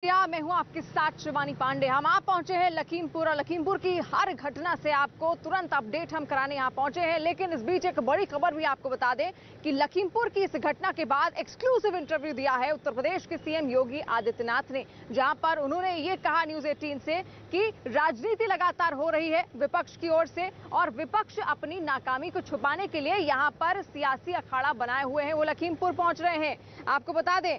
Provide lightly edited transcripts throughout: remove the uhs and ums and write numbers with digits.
मैं हूं आपके साथ शिवानी पांडे। हम आप पहुंचे हैं लखीमपुर और लखीमपुर की हर घटना से आपको तुरंत अपडेट हम कराने यहां पहुंचे हैं। लेकिन इस बीच एक बड़ी खबर भी आपको बता दें कि लखीमपुर की इस घटना के बाद एक्सक्लूसिव इंटरव्यू दिया है उत्तर प्रदेश के सीएम योगी आदित्यनाथ ने, जहां पर उन्होंने ये कहा न्यूज 18 से कि राजनीति लगातार हो रही है विपक्ष की ओर से और विपक्ष अपनी नाकामी को छुपाने के लिए यहां पर सियासी अखाड़ा बनाए हुए हैं। वो लखीमपुर पहुंच रहे हैं। आपको बता दें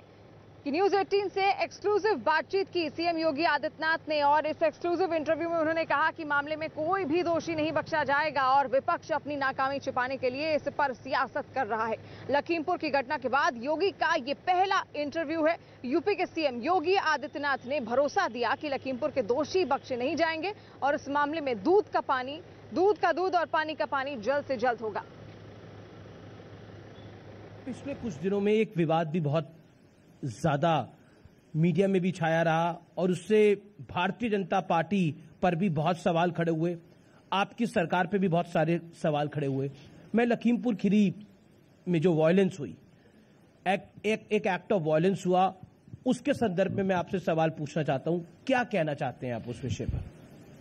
कि न्यूज 18 से एक्सक्लूसिव बातचीत की सीएम योगी आदित्यनाथ ने और इस एक्सक्लूसिव इंटरव्यू में उन्होंने कहा कि मामले में कोई भी दोषी नहीं बख्शा जाएगा और विपक्ष अपनी नाकामी छिपाने के लिए इस पर सियासत कर रहा है। लखीमपुर की घटना के बाद योगी का ये पहला इंटरव्यू है। यूपी के सीएम योगी आदित्यनाथ ने भरोसा दिया कि लखीमपुर के दोषी बख्शे नहीं जाएंगे और इस मामले में दूध का दूध और पानी का पानी जल्द से जल्द होगा। पिछले कुछ दिनों में एक विवाद भी बहुत ज्यादा मीडिया में भी छाया रहा और उससे भारतीय जनता पार्टी पर भी बहुत सवाल खड़े हुए, आपकी सरकार पे भी बहुत सारे सवाल खड़े हुए। मैं लखीमपुर खीरी में जो वायलेंस हुई, एक एक्ट ऑफ वायलेंस हुआ, उसके संदर्भ में मैं आपसे सवाल पूछना चाहता हूं, क्या कहना चाहते हैं आप उस विषय पर?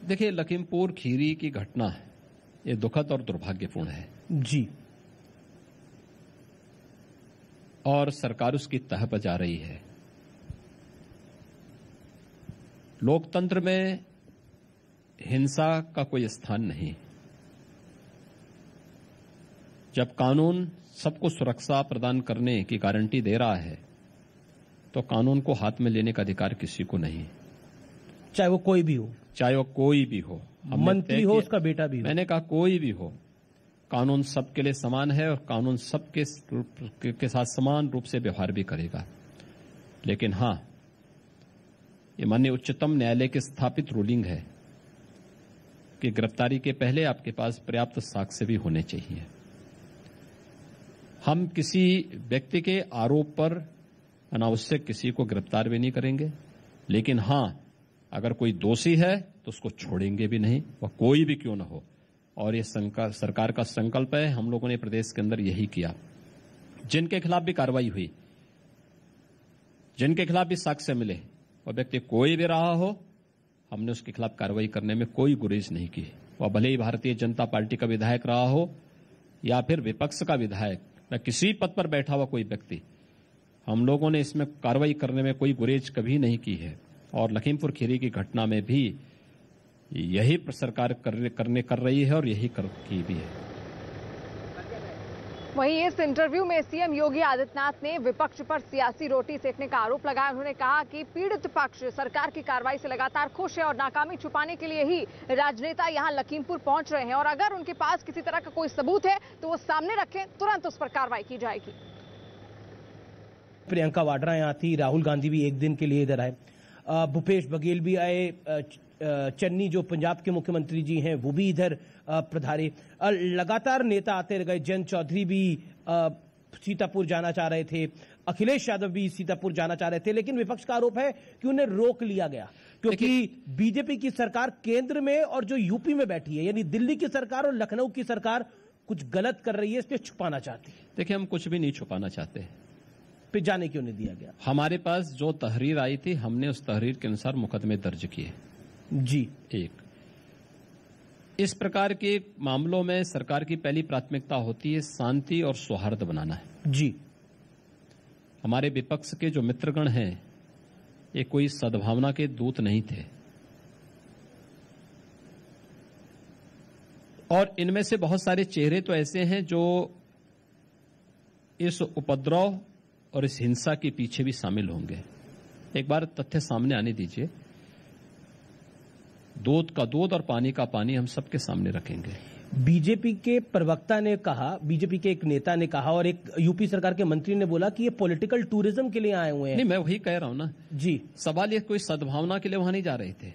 देखिए, लखीमपुर खीरी की घटना है, ये दुखद और दुर्भाग्यपूर्ण है जी, और सरकार उसकी तह पर जा रही है। लोकतंत्र में हिंसा का कोई स्थान नहीं। जब कानून सबको सुरक्षा प्रदान करने की गारंटी दे रहा है तो कानून को हाथ में लेने का अधिकार किसी को नहीं, चाहे वो कोई भी हो, चाहे वो कोई भी हो, मंत्री हो, उसका बेटा भी हो। मैंने कहा कोई भी हो, कानून सबके लिए समान है और कानून सबके के साथ समान रूप से व्यवहार भी करेगा। लेकिन हां, ये माननीय उच्चतम न्यायालय की स्थापित रूलिंग है कि गिरफ्तारी के पहले आपके पास पर्याप्त साक्ष्य भी होने चाहिए। हम किसी व्यक्ति के आरोप पर अनावश्यक किसी को गिरफ्तार भी नहीं करेंगे, लेकिन हां, अगर कोई दोषी है तो उसको छोड़ेंगे भी नहीं, वह कोई भी क्यों न हो। और ये सरकार का संकल्प है। हम लोगों ने प्रदेश के अंदर यही किया। जिनके खिलाफ भी कार्रवाई हुई, जिनके खिलाफ भी साक्ष्य मिले, वह व्यक्ति कोई भी रहा हो, हमने उसके खिलाफ कार्रवाई करने में कोई गुरेज नहीं की। वह भले ही भारतीय जनता पार्टी का विधायक रहा हो या फिर विपक्ष का विधायक या किसी पद पर बैठा हुआ कोई व्यक्ति, हम लोगों ने इसमें कार्रवाई करने में कोई गुरेज कभी नहीं की है। और लखीमपुर खीरी की घटना में भी यही सरकार कर रही है और यही की भी है। वहीं इस इंटरव्यू में सीएम योगी आदित्यनाथ ने विपक्ष पर सियासी रोटी सेकने का आरोप लगाया। उन्होंने कहा कि पीड़ित पक्ष सरकार की कार्रवाई से लगातार खुश है और नाकामी छुपाने के लिए ही राजनेता यहां लखीमपुर पहुंच रहे हैं और अगर उनके पास किसी तरह का कोई सबूत है तो वो सामने रखें, तुरंत उस पर कार्रवाई की जाएगी। प्रियंका वाड्रा यहाँ थी, राहुल गांधी भी एक दिन के लिए इधर आए, भूपेश बघेल भी आए, चन्नी जो पंजाब के मुख्यमंत्री जी हैं वो भी इधर पधारे। लगातार नेता आते गए। जयंत चौधरी भी सीतापुर जाना चाह रहे थे, अखिलेश यादव भी सीतापुर जाना चाह रहे थे, लेकिन विपक्ष का आरोप है कि उन्हें रोक लिया गया क्योंकि बीजेपी की सरकार केंद्र में और जो यूपी में बैठी है, यानी दिल्ली की सरकार और लखनऊ की सरकार कुछ गलत कर रही है, इसलिए छुपाना चाहती है। देखिए, हम कुछ भी नहीं छुपाना चाहते। फिर जाने क्यों नहीं दिया गया? हमारे पास जो तहरीर आई थी, हमने उस तहरीर के अनुसार मुकदमे दर्ज किए जी। एक, इस प्रकार के मामलों में सरकार की पहली प्राथमिकता होती है शांति और सौहार्द बनाना है जी। हमारे विपक्ष के जो मित्रगण हैं, ये कोई सद्भावना के दूत नहीं थे और इनमें से बहुत सारे चेहरे तो ऐसे हैं जो इस उपद्रव और इस हिंसा के पीछे भी शामिल होंगे। एक बार तथ्य सामने आने दीजिए। दूध का दूध और पानी का पानी हम सबके सामने रखेंगे। बीजेपी के प्रवक्ता ने कहा, बीजेपी के एक नेता ने कहा और एक यूपी सरकार के मंत्री ने बोला कि ये पॉलिटिकल टूरिज्म के लिए आए हुए हैं। नहीं, मैं वही कह रहा हूं ना जी। सवाल ये कोई सद्भावना के लिए वहां नहीं जा रहे थे।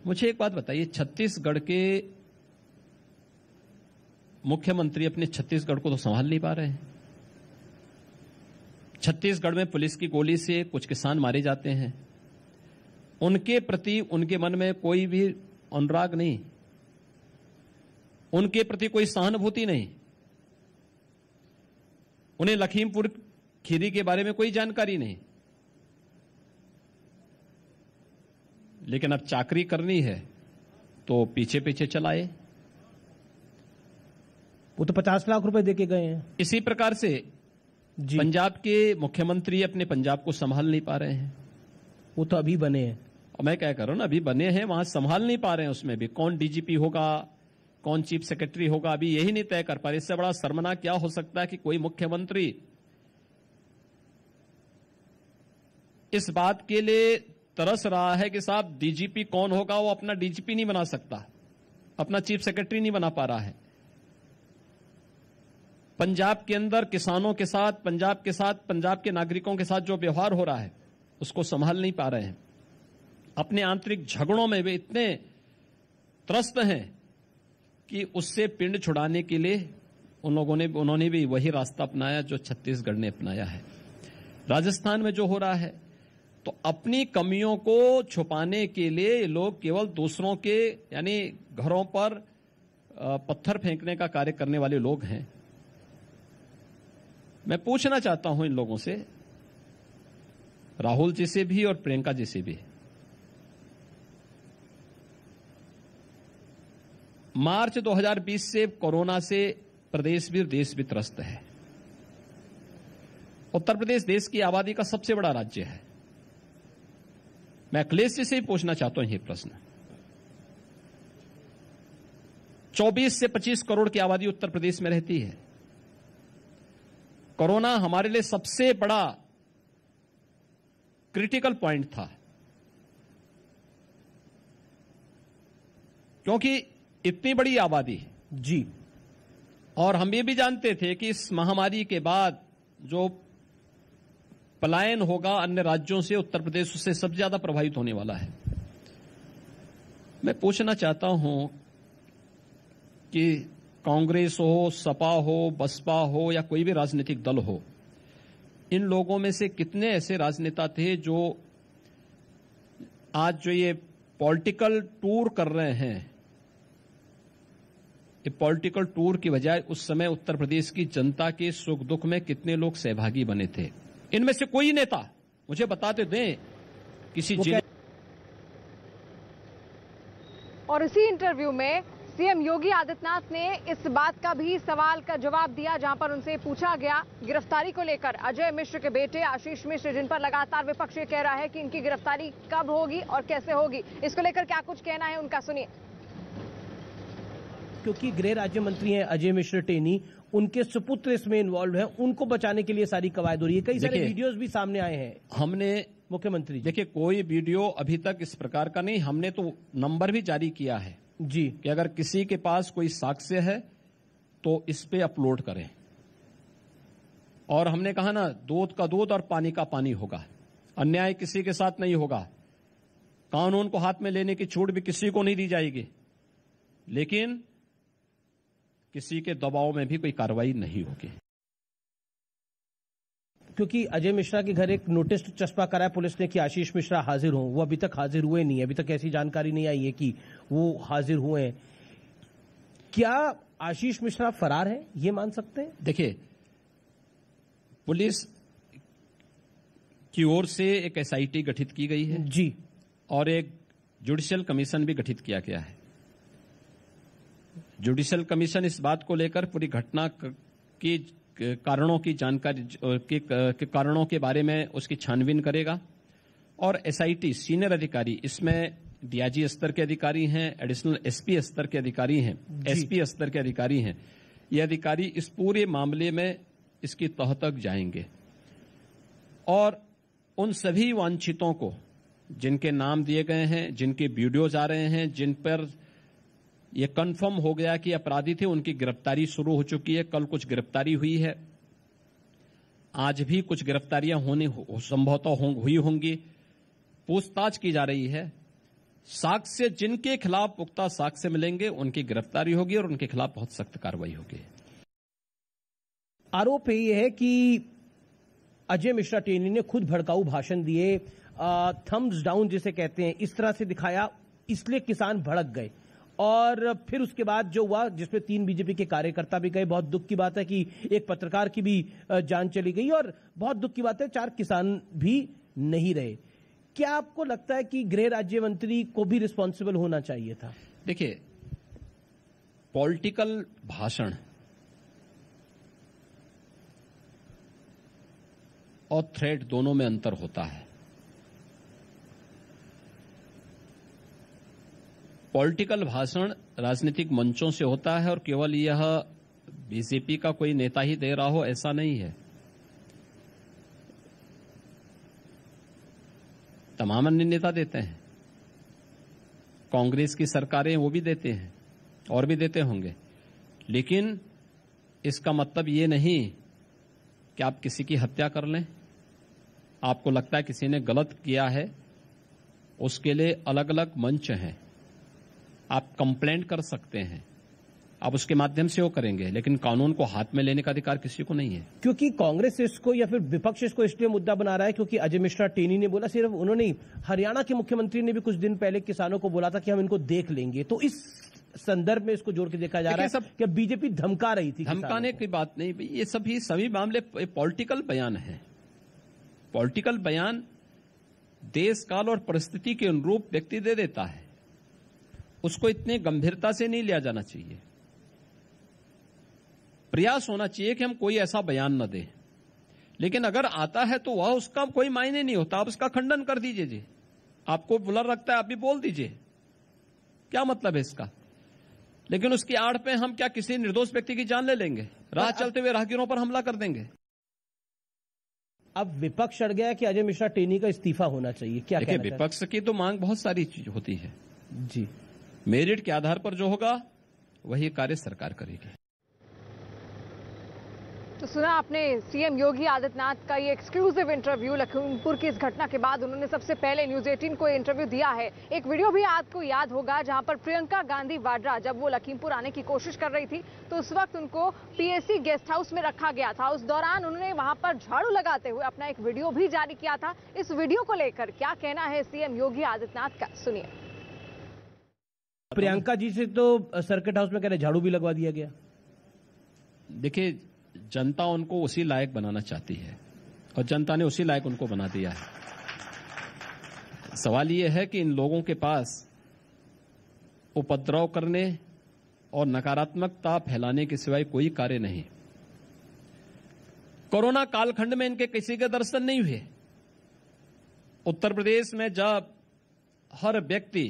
मुझे एक बात बताइए, छत्तीसगढ़ के मुख्यमंत्री अपने छत्तीसगढ़ को तो संभाल नहीं पा रहे हैं। छत्तीसगढ़ में पुलिस की गोली से कुछ किसान मारे जाते हैं, उनके प्रति उनके मन में कोई भी अनुराग नहीं, उनके प्रति कोई सहानुभूति नहीं, उन्हें लखीमपुर खीरी के बारे में कोई जानकारी नहीं। लेकिन अब चाकरी करनी है तो पीछे पीछे चलाए। वो तो 50 लाख रुपए देके गए हैं। इसी प्रकार से जी, पंजाब के मुख्यमंत्री अपने पंजाब को संभाल नहीं पा रहे हैं। वो तो अभी बने हैं। और मैं क्या कर रहा हूं ना, अभी बने हैं, वहां संभाल नहीं पा रहे हैं। उसमें भी कौन डीजीपी होगा, कौन चीफ सेक्रेटरी होगा, अभी यही नहीं तय कर पा रहे। इससे बड़ा शर्मनाक क्या हो सकता है कि कोई मुख्यमंत्री इस बात के लिए तरस रहा है कि साहब डीजीपी कौन होगा, वो अपना डीजीपी नहीं बना सकता, अपना चीफ सेक्रेटरी नहीं बना पा रहा है। पंजाब के अंदर किसानों के साथ, पंजाब के नागरिकों के साथ जो व्यवहार हो रहा है उसको संभाल नहीं पा रहे हैं। अपने आंतरिक झगड़ों में वे इतने त्रस्त हैं कि उससे पिंड छुड़ाने के लिए उन्होंने भी वही रास्ता अपनाया जो छत्तीसगढ़ ने अपनाया है। राजस्थान में जो हो रहा है, तो अपनी कमियों को छुपाने के लिए लोग केवल दूसरों के यानी घरों पर पत्थर फेंकने का कार्य करने वाले लोग हैं। मैं पूछना चाहता हूं इन लोगों से, राहुल जी से भी और प्रियंका जी से भी, मार्च 2020 से कोरोना से प्रदेश भी देश भी त्रस्त है। उत्तर प्रदेश देश की आबादी का सबसे बड़ा राज्य है। मैं अखिलेश जी से ही पूछना चाहता हूं ये प्रश्न। 24 से 25 करोड़ की आबादी उत्तर प्रदेश में रहती है। कोरोना हमारे लिए सबसे बड़ा क्रिटिकल पॉइंट था, क्योंकि इतनी बड़ी आबादी जी, और हम ये भी जानते थे कि इस महामारी के बाद जो पलायन होगा अन्य राज्यों से, उत्तर प्रदेश उससे सबसे ज्यादा प्रभावित होने वाला है। मैं पूछना चाहता हूं कि कांग्रेस हो, सपा हो, बसपा हो या कोई भी राजनीतिक दल हो, इन लोगों में से कितने ऐसे राजनेता थे जो आज जो ये पॉलिटिकल टूर कर रहे हैं, ये पॉलिटिकल टूर की बजाय उस समय उत्तर प्रदेश की जनता के सुख दुख में कितने लोग सहभागी बने थे? इनमें से कोई नेता मुझे बताते दें किसी जिले। और इसी इंटरव्यू में सीएम योगी आदित्यनाथ ने इस बात का भी सवाल का जवाब दिया, जहां पर उनसे पूछा गया गिरफ्तारी को लेकर। अजय मिश्र के बेटे आशीष मिश्र, जिन पर लगातार विपक्ष ये कह रहा है कि इनकी गिरफ्तारी कब होगी और कैसे होगी, इसको लेकर क्या कुछ कहना है उनका, सुनिए। क्योंकि गृह राज्य मंत्री हैं अजय मिश्र टेनी, उनके सुपुत्र इसमें इन्वॉल्व हैं, उनको बचाने के लिए सारी कवायद हो रही है। कई सारे वीडियोस भी सामने आए हैं। हमने मुख्यमंत्री देखिए कोई वीडियो अभी तक इस प्रकार का नहीं, हमने तो नंबर भी जारी किया है जी कि अगर किसी के पास कोई साक्ष्य है तो इस पे अपलोड करें। और हमने कहा ना, दूध का दूध और पानी का पानी होगा, अन्याय किसी के साथ नहीं होगा, कानून को हाथ में लेने की छूट भी किसी को नहीं दी जाएगी, लेकिन किसी के दबाव में भी कोई कार्रवाई नहीं होगी। क्योंकि अजय मिश्रा के घर एक नोटिस चस्पा करा है पुलिस ने कि आशीष मिश्रा हाजिर हों, वो अभी तक हाजिर हुए नहीं है। अभी तक ऐसी जानकारी नहीं आई है कि वो हाजिर हुए हैं। क्या आशीष मिश्रा फरार है, ये मान सकते हैं? देखिए, पुलिस की ओर से एक एसआईटी गठित की गई है जी, और एक जुडिशियल कमीशन भी गठित किया गया है। जुडिशियल कमीशन इस बात को लेकर पूरी घटना की कारणों की जानकारी के कारणों के बारे में उसकी छानबीन करेगा, और एसआईटी सीनियर अधिकारी, इसमें डीआईजी स्तर के अधिकारी हैं, एडिशनल एसपी स्तर के अधिकारी हैं, एसपी स्तर के अधिकारी हैं। ये अधिकारी इस पूरे मामले में इसकी तह तक जाएंगे और उन सभी वांछितों को, जिनके नाम दिए गए हैं, जिनके वीडियोज आ रहे हैं, जिन पर यह कंफर्म हो गया कि अपराधी थे, उनकी गिरफ्तारी शुरू हो चुकी है। कल कुछ गिरफ्तारी हुई है, आज भी कुछ गिरफ्तारियां संभवतः हुई होंगी। पूछताछ की जा रही है। साक्ष्य जिनके खिलाफ पुख्ता साक्ष्य मिलेंगे उनकी गिरफ्तारी होगी और उनके खिलाफ बहुत सख्त कार्रवाई होगी। आरोप यह है कि अजय मिश्रा टेनी ने खुद भड़काऊ भाषण दिए, थम्स डाउन जिसे कहते हैं, इस तरह से दिखाया, इसलिए किसान भड़क गए। और फिर उसके बाद जो हुआ, जिसमें 3 बीजेपी के कार्यकर्ता भी गए। बहुत दुख की बात है कि एक पत्रकार की भी जान चली गई, और बहुत दुख की बात है 4 किसान भी नहीं रहे। क्या आपको लगता है कि गृह राज्य मंत्री को भी रिस्पॉन्सिबल होना चाहिए था? देखिए, पॉलिटिकल भाषण और थ्रेट दोनों में अंतर होता है। पॉलिटिकल भाषण राजनीतिक मंचों से होता है और केवल यह बीजेपी का कोई नेता ही दे रहा हो ऐसा नहीं है। तमाम अन्य नेता देते हैं, कांग्रेस की सरकारें वो भी देते हैं और भी देते होंगे, लेकिन इसका मतलब ये नहीं कि आप किसी की हत्या कर लें। आपको लगता है किसी ने गलत किया है, उसके लिए अलग अलग मंच हैं, आप कंप्लेंट कर सकते हैं, आप उसके माध्यम से वो करेंगे, लेकिन कानून को हाथ में लेने का अधिकार किसी को नहीं है। क्योंकि कांग्रेस इसको या फिर विपक्ष इसको इसलिए मुद्दा बना रहा है क्योंकि अजय मिश्रा टेनी ने बोला, सिर्फ उन्होंने ही, हरियाणा के मुख्यमंत्री ने भी कुछ दिन पहले किसानों को बोला था कि हम इनको देख लेंगे। तो इस संदर्भ में इसको जोड़ के देखा जा रहा है कि बीजेपी धमका रही थी। धमकाने की बात नहीं, ये सभी मामले पॉलिटिकल बयान है। पॉलिटिकल बयान देश काल और परिस्थिति के अनुरूप व्यक्ति दे देता है, उसको इतने गंभीरता से नहीं लिया जाना चाहिए। प्रयास होना चाहिए कि हम कोई ऐसा बयान न दें, लेकिन अगर आता है तो वह उसका कोई मायने नहीं होता, आप उसका खंडन कर दीजिए जी। आपको बुरा लगता है आप भी बोल दीजिए, क्या मतलब है इसका। लेकिन उसकी आड़ पे हम क्या किसी निर्दोष व्यक्ति की जान ले लेंगे, राह चलते हुए राहगीरों पर हमला कर देंगे। अब विपक्ष अड़ गया कि अजय मिश्रा टेनी का इस्तीफा होना चाहिए, क्या देखिए, विपक्ष की तो मांग बहुत सारी चीज होती है जी। मेरिट के आधार पर जो होगा वही कार्य सरकार करेगी। तो सुना आपने सीएम योगी आदित्यनाथ का ये एक्सक्लूसिव इंटरव्यू। लखीमपुर की इस घटना के बाद उन्होंने सबसे पहले न्यूज 18 को इंटरव्यू दिया है। एक वीडियो भी आपको याद होगा जहां पर प्रियंका गांधी वाड्रा जब वो लखीमपुर आने की कोशिश कर रही थी तो उस वक्त उनको पीएसी गेस्ट हाउस में रखा गया था। उस दौरान उन्होंने वहां पर झाड़ू लगाते हुए अपना एक वीडियो भी जारी किया था। इस वीडियो को लेकर क्या कहना है सीएम योगी आदित्यनाथ का, सुनिए। प्रियंका जी से तो सर्किट हाउस में कह रहे झाड़ू भी लगवा दिया गया। देखिए, जनता उनको उसी लायक बनाना चाहती है और जनता ने उसी लायक उनको बना दिया है। सवाल यह है कि इन लोगों के पास उपद्रव करने और नकारात्मकता फैलाने के सिवाय कोई कार्य नहीं। कोरोना कालखंड में इनके किसी के दर्शन नहीं हुए। उत्तर प्रदेश में जब हर व्यक्ति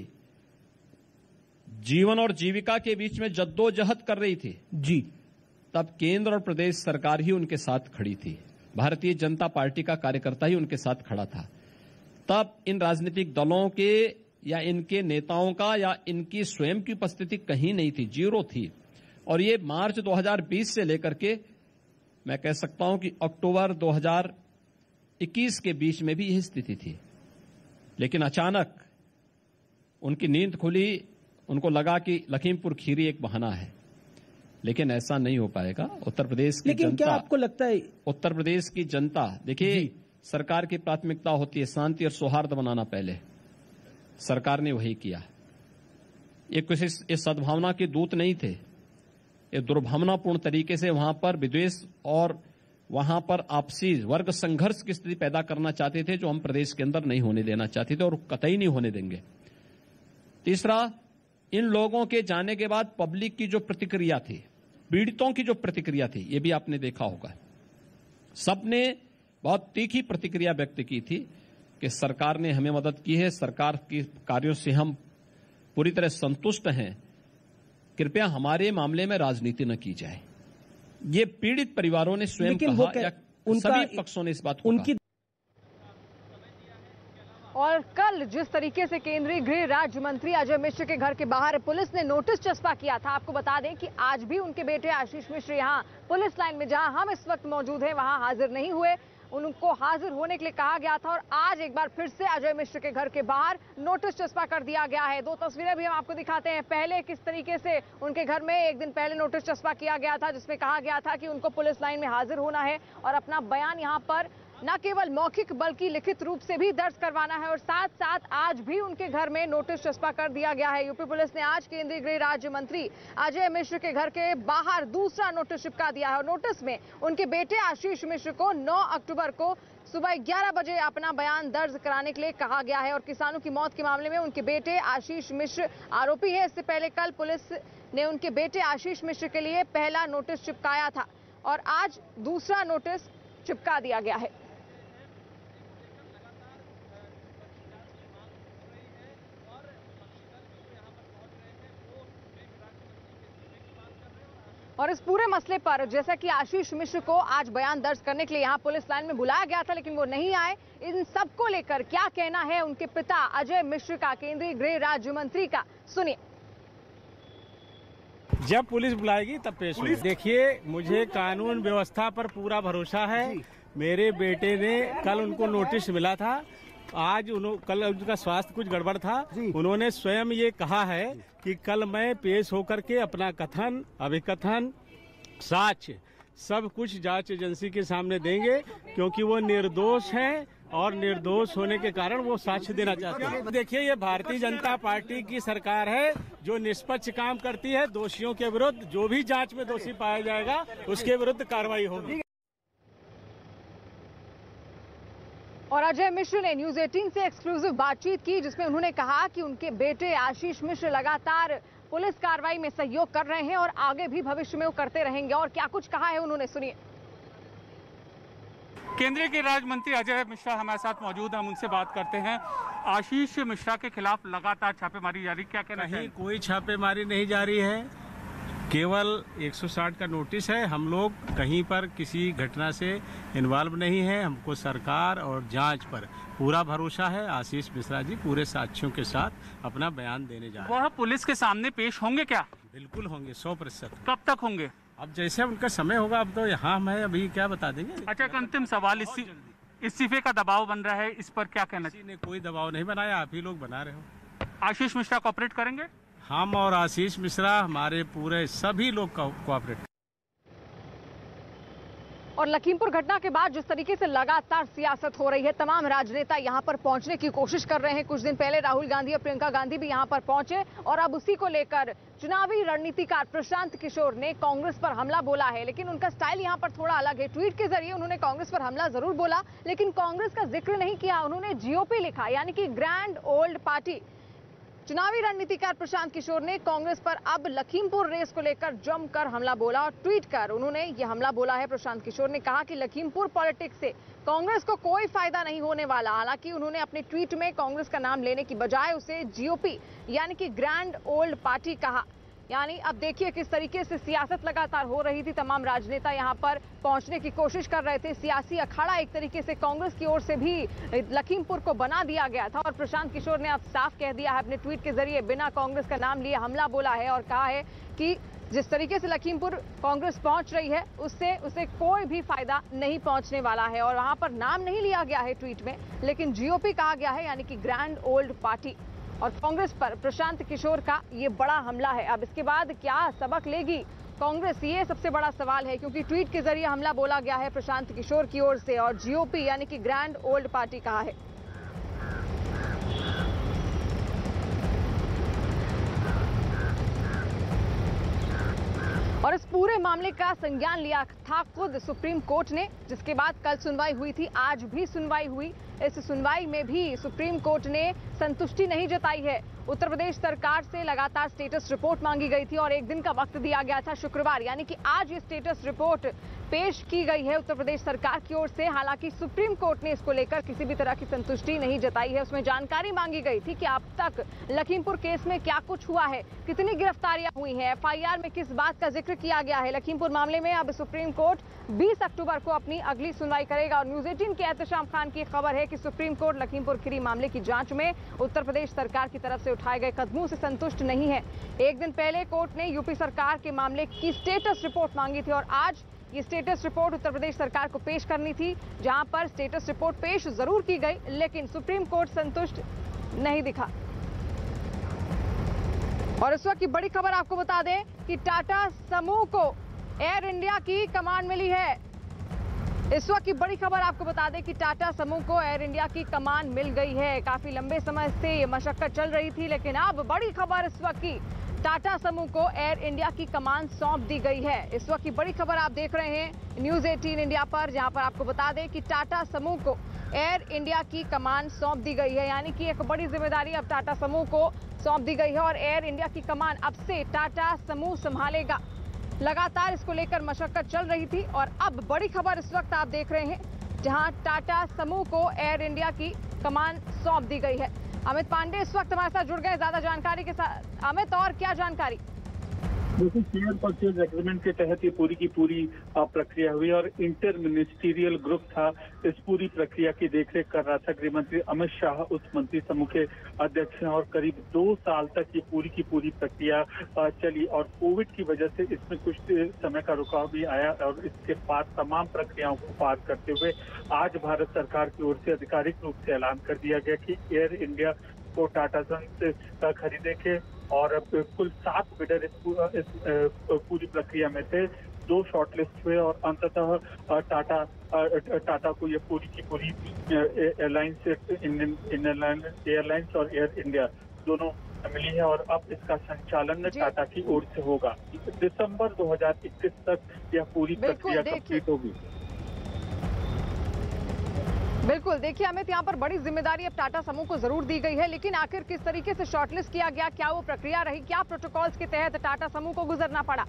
जीवन और जीविका के बीच में जद्दोजहद कर रही थी जी, तब केंद्र और प्रदेश सरकार ही उनके साथ खड़ी थी, भारतीय जनता पार्टी का कार्यकर्ता ही उनके साथ खड़ा था। तब इन राजनीतिक दलों के या इनके नेताओं का या इनकी स्वयं की उपस्थिति कहीं नहीं थी, जीरो थी। और ये मार्च 2020 से लेकर के मैं कह सकता हूं कि अक्टूबर 2021 के बीच में भी यही स्थिति थी। लेकिन अचानक उनकी नींद खुली, उनको लगा कि लखीमपुर खीरी एक बहाना है, लेकिन ऐसा नहीं हो पाएगा। उत्तर प्रदेश की लेकिन जनता, क्या आपको लगता है उत्तर प्रदेश की जनता, देखिए सरकार की प्राथमिकता होती है शांति और सौहार्द बनाना, पहले सरकार ने वही किया। ये किसी इस सद्भावना के दूत नहीं थे, ये दुर्भावनापूर्ण तरीके से वहां पर विद्वेष और वहां पर आपसी वर्ग संघर्ष की स्थिति पैदा करना चाहते थे, जो हम प्रदेश के अंदर नहीं होने देना चाहते थे और कतई नहीं होने देंगे। तीसरा, इन लोगों के जाने के बाद पब्लिक की जो प्रतिक्रिया थी, पीड़ितों की जो प्रतिक्रिया थी, ये भी आपने देखा होगा। सबने बहुत तीखी प्रतिक्रिया व्यक्त की थी कि सरकार ने हमें मदद की है, सरकार के कार्यों से हम पूरी तरह संतुष्ट हैं, कृपया हमारे मामले में राजनीति न की जाए। ये पीड़ित परिवारों ने स्वयं कहा, या सभी पक्षों ने इस बात को कहा। और कल जिस तरीके से केंद्रीय गृह राज्य मंत्री अजय मिश्र के घर के बाहर पुलिस ने नोटिस चस्पा किया था, आपको बता दें कि आज भी उनके बेटे आशीष मिश्र यहां पुलिस लाइन में जहां हम इस वक्त मौजूद हैं वहां हाजिर नहीं हुए। उनको हाजिर होने के लिए कहा गया था और आज एक बार फिर से अजय मिश्र के घर के बाहर नोटिस चस्पा कर दिया गया है। दो तस्वीरें भी हम आपको दिखाते हैं। पहले किस तरीके से उनके घर में एक दिन पहले नोटिस चस्पा किया गया था जिसमें कहा गया था कि उनको पुलिस लाइन में हाजिर होना है और अपना बयान यहां पर न केवल मौखिक बल्कि लिखित रूप से भी दर्ज करवाना है और साथ साथ आज भी उनके घर में नोटिस चस्पा कर दिया गया है। यूपी पुलिस ने आज केंद्रीय गृह राज्य मंत्री अजय मिश्र के घर के बाहर दूसरा नोटिस चिपका दिया है और नोटिस में उनके बेटे आशीष मिश्र को 9 अक्टूबर को सुबह 11 बजे अपना बयान दर्ज कराने के लिए कहा गया है और किसानों की मौत के मामले में उनके बेटे आशीष मिश्र आरोपी है। इससे पहले कल पुलिस ने उनके बेटे आशीष मिश्र के लिए पहला नोटिस चिपकाया था और आज दूसरा नोटिस चिपका दिया गया है। और इस पूरे मसले पर जैसा कि आशीष मिश्र को आज बयान दर्ज करने के लिए यहां पुलिस लाइन में बुलाया गया था लेकिन वो नहीं आए, इन सबको लेकर क्या कहना है उनके पिता अजय मिश्र का, केंद्रीय गृह राज्य मंत्री का, सुनिए। जब पुलिस बुलाएगी तब पेश होगी। देखिए, मुझे कानून व्यवस्था पर पूरा भरोसा है। मेरे बेटे ने कल उनको नोटिस मिला था, आज कल उनका स्वास्थ्य कुछ गड़बड़ था, उन्होंने स्वयं ये कहा है कि कल मैं पेश होकर के अपना कथन, अभिकथन, साक्ष्य सब कुछ जांच एजेंसी के सामने देंगे क्योंकि वो निर्दोष हैं और निर्दोष होने के कारण वो साक्ष्य देना चाहते हैं। देखिए, ये भारतीय जनता पार्टी की सरकार है जो निष्पक्ष काम करती है। दोषियों के विरुद्ध जो भी जांच में दोषी पाया जाएगा उसके विरुद्ध कार्रवाई होगी। और अजय मिश्र ने न्यूज 18 से एक्सक्लूसिव बातचीत की जिसमें उन्होंने कहा कि उनके बेटे आशीष मिश्र लगातार पुलिस कार्रवाई में सहयोग कर रहे हैं और आगे भी भविष्य में वो करते रहेंगे। और क्या कुछ कहा है उन्होंने, सुनिए। केंद्रीय गृह राज्य मंत्री अजय मिश्रा हमारे साथ मौजूद हैं, हम उनसे बात करते हैं। आशीष मिश्रा के खिलाफ लगातार छापेमारी जारी, क्या कहना चाहिए? कोई छापेमारी नहीं जारी है, केवल 160 का नोटिस है। हम लोग कहीं पर किसी घटना से इन्वॉल्व नहीं है। हमको सरकार और जांच पर पूरा भरोसा है। आशीष मिश्रा जी पूरे साक्ष्यों के साथ अपना बयान देने जा रहे हैं। वह पुलिस के सामने पेश होंगे क्या? बिल्कुल होंगे, 100%। कब तक होंगे? अब जैसे उनका समय होगा, अब तो यहाँ हम अभी क्या बता देंगे। अच्छा, एक अंतिम सवाल, इस्तीफे का दबाव बन रहा है, इस पर क्या कहना चाहिए? किसी ने कोई दबाव नहीं बनाया, आप ही लोग बना रहे हो। आशीष मिश्रा कोऑपरेट करेंगे? हम और आशीष मिश्रा, हमारे पूरे सभी लोग कोऑपरेट। और लखीमपुर घटना के बाद जिस तरीके से लगातार सियासत हो रही है, तमाम राजनेता यहां पर पहुंचने की कोशिश कर रहे हैं। कुछ दिन पहले राहुल गांधी और प्रियंका गांधी भी यहां पर पहुंचे और अब उसी को लेकर चुनावी रणनीतिकार प्रशांत किशोर ने कांग्रेस पर हमला बोला है। लेकिन उनका स्टाइल यहां पर थोड़ा अलग है। ट्वीट के जरिए उन्होंने कांग्रेस पर हमला जरूर बोला लेकिन कांग्रेस का जिक्र नहीं किया। उन्होंने जीओपी लिखा, यानी कि ग्रैंड ओल्ड पार्टी। चुनावी रणनीतिकार प्रशांत किशोर ने कांग्रेस पर अब लखीमपुर रेस को लेकर जमकर हमला बोला और ट्वीट कर उन्होंने यह हमला बोला है। प्रशांत किशोर ने कहा कि लखीमपुर पॉलिटिक्स से कांग्रेस को कोई फायदा नहीं होने वाला। हालांकि उन्होंने अपने ट्वीट में कांग्रेस का नाम लेने की बजाय उसे जीओपी यानी कि ग्रैंड ओल्ड पार्टी कहा। यानी अब देखिए किस तरीके से सियासत लगातार हो रही थी। तमाम राजनेता यहां पर पहुंचने की कोशिश कर रहे थे। सियासी अखाड़ा एक तरीके से कांग्रेस की ओर से भी लखीमपुर को बना दिया गया था और प्रशांत किशोर ने अब साफ कह दिया है अपने ट्वीट के जरिए, बिना कांग्रेस का नाम लिए हमला बोला है और कहा है कि जिस तरीके से लखीमपुर कांग्रेस पहुंच रही है उससे उसे कोई भी फायदा नहीं पहुंचने वाला है। और वहां पर नाम नहीं लिया गया है ट्वीट में, लेकिन जीओपी कहा गया है, यानी कि ग्रैंड ओल्ड पार्टी। और कांग्रेस पर प्रशांत किशोर का ये बड़ा हमला है। अब इसके बाद क्या सबक लेगी कांग्रेस, ये सबसे बड़ा सवाल है, क्योंकि ट्वीट के जरिए हमला बोला गया है प्रशांत किशोर की ओर से और जीओपी यानी कि ग्रैंड ओल्ड पार्टी कहा है। और इस पूरे मामले का संज्ञान लिया था खुद सुप्रीम कोर्ट ने, जिसके बाद कल सुनवाई हुई थी, आज भी सुनवाई हुई। इस सुनवाई में भी सुप्रीम कोर्ट ने संतुष्टि नहीं जताई है। उत्तर प्रदेश सरकार से लगातार स्टेटस रिपोर्ट मांगी गई थी और एक दिन का वक्त दिया गया था शुक्रवार, यानी कि आज ये स्टेटस रिपोर्ट पेश की गई है उत्तर प्रदेश सरकार की ओर से। हालांकि सुप्रीम कोर्ट ने इसको लेकर किसी भी तरह की संतुष्टि नहीं जताई है। उसमें जानकारी मांगी गई थी कि अब तक लखीमपुर केस में क्या कुछ हुआ है, कितनी गिरफ्तारियां हुई हैं, एफआईआर में किस बात का जिक्र किया गया है। लखीमपुर मामले में अब सुप्रीम कोर्ट 20 अक्टूबर को अपनी अगली सुनवाई करेगा। और न्यूज 18 के एहतशाम खान की खबर है कि सुप्रीम कोर्ट लखीमपुर खीरी मामले की जांच में उत्तर प्रदेश सरकार की तरफ से उठाए गए कदमों से संतुष्ट नहीं है। एक दिन पहले कोर्ट ने यूपी सरकार के मामले की स्टेटस रिपोर्ट मांगी थी और आज ये स्टेटस रिपोर्ट उत्तर प्रदेश सरकार को पेश करनी थी, जहां पर स्टेटस रिपोर्ट पेश जरूर की गई लेकिन सुप्रीम कोर्ट संतुष्ट नहीं दिखा। और इस वक्त की बड़ी खबर आपको बता दें कि टाटा समूह को एयर इंडिया की कमांड मिली है। इस वक्त की बड़ी खबर आपको बता दें कि टाटा समूह को एयर इंडिया की कमान मिल गई है। काफी लंबे समय से ये मशक्कत चल रही थी, लेकिन अब बड़ी खबर इस वक्त की, टाटा समूह को एयर इंडिया की कमान सौंप दी गई है। इस वक्त की बड़ी खबर आप देख रहे हैं न्यूज 18 इंडिया पर, जहां पर आपको बता दें कि टाटा समूह को एयर इंडिया की कमान सौंप दी गई है। यानी कि एक बड़ी जिम्मेदारी अब टाटा समूह को सौंप दी गई है और एयर इंडिया की कमान अब से टाटा समूह संभालेगा। लगातार इसको लेकर मशक्कत चल रही थी और अब बड़ी खबर इस वक्त आप देख रहे हैं, जहां टाटा समूह को एयर इंडिया की कमान सौंप दी गई है। अमित पांडे इस वक्त हमारे साथ जुड़ गए ज्यादा जानकारी के साथ। अमित, और क्या जानकारी? देखिए, शेयर परचेज एग्रीमेंट के तहत ये पूरी की पूरी प्रक्रिया हुई और इंटर मिनिस्टीरियल ग्रुप था इस पूरी प्रक्रिया की देखरेख कर रहा था। गृह मंत्री अमित शाह उस मंत्री समूह के अध्यक्ष हैं और करीब 2 साल तक ये पूरी की पूरी प्रक्रिया चली और कोविड की वजह से इसमें कुछ समय का रुकाव भी आया और इसके बाद तमाम प्रक्रियाओं को पार करते हुए आज भारत सरकार की ओर से आधिकारिक रूप से ऐलान कर दिया गया कि एयर इंडिया को टाटा सन्स खरीदेंगे और कुल 7 बिडर इस पूरी प्रक्रिया में थे। 2 शॉर्टलिस्ट हुए और अंततः टाटा को ये पूरी की पूरी एयरलाइंस, इंडियन एयरलाइंस और एयर इंडिया दोनों मिली है और अब इसका संचालन टाटा की ओर से होगा। दिसंबर 2021 तक यह पूरी प्रक्रिया कंप्लीट होगी। बिल्कुल, देखिए अमित, यहाँ पर बड़ी जिम्मेदारी अब टाटा समूह को जरूर दी गई है, लेकिन आखिर किस तरीके से शॉर्टलिस्ट किया गया, क्या वो प्रक्रिया रही, क्या प्रोटोकॉल्स के तहत टाटा समूह को गुजरना पड़ा?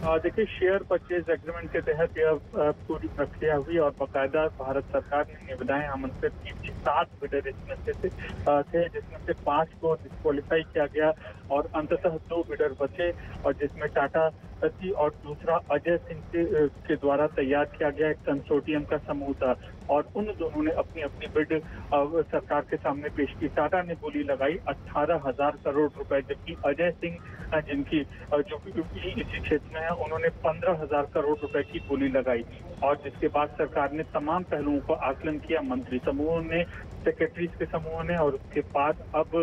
देखिए, शेयर परचेज एग्रीमेंट के तहत यह पूरी प्रक्रिया हुई और बाकायदा भारत सरकार ने निविदाएं आमंत्रित की थी। 7 बिडर इसमें से थे, जिसमें से 5 को डिस्क्वालीफाई किया गया और अंततः 2 बिडर बचे और जिसमें टाटा थी और दूसरा अजय सिंह के द्वारा तैयार किया गया एक कंसोर्टियम का समूह था और उन दोनों ने अपनी अपनी बिड सरकार के सामने पेश की। टाटा ने बोली लगाई 18,000 करोड़ रुपए, जबकि अजय सिंह जिनकी जो इसी क्षेत्र में है उन्होंने 15,000 करोड़ रुपए की बोली लगाई और जिसके बाद सरकार ने तमाम पहलुओं का आकलन किया, मंत्री समूह ने, सेक्रेटरीज के समूह ने और उसके बाद अब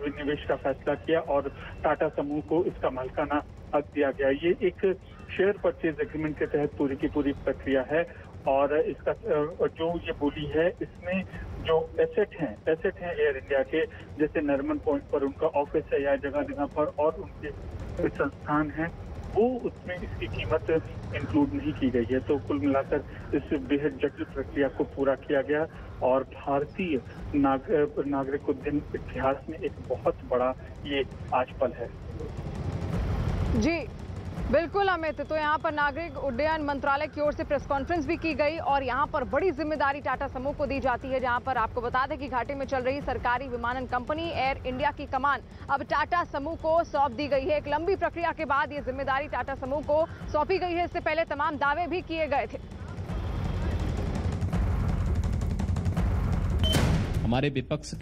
विनिवेश का फैसला किया और टाटा समूह को इसका मालिकाना हक दिया गया। ये एक शेयर परचेज एग्रीमेंट के तहत पूरी की पूरी प्रक्रिया है और इसका जो ये बोली है, इसमें जो एसेट हैं एयर इंडिया के, जैसे नरमन पॉइंट पर उनका ऑफिस है या जगह जगह पर और उनके संस्थान हैं, वो उसमें इसकी कीमत इंक्लूड नहीं की गई है। तो कुल मिलाकर इस बेहद जटिल प्रक्रिया को पूरा किया गया और भारतीय नागरिक उद्यम इतिहास में एक बहुत बड़ा ये आज पल है। जी बिल्कुल अमित, तो यहाँ पर नागरिक उड्डयन मंत्रालय की ओर से प्रेस कॉन्फ्रेंस भी की गई और यहाँ पर बड़ी जिम्मेदारी टाटा समूह को दी जाती है, जहाँ पर आपको बता दें कि घाटे में चल रही सरकारी विमानन कंपनी एयर इंडिया की कमान अब टाटा समूह को सौंप दी गई है। एक लंबी प्रक्रिया के बाद ये जिम्मेदारी टाटा समूह को सौंपी गई है। इससे पहले तमाम दावे भी किए गए थे। हमारे विपक्ष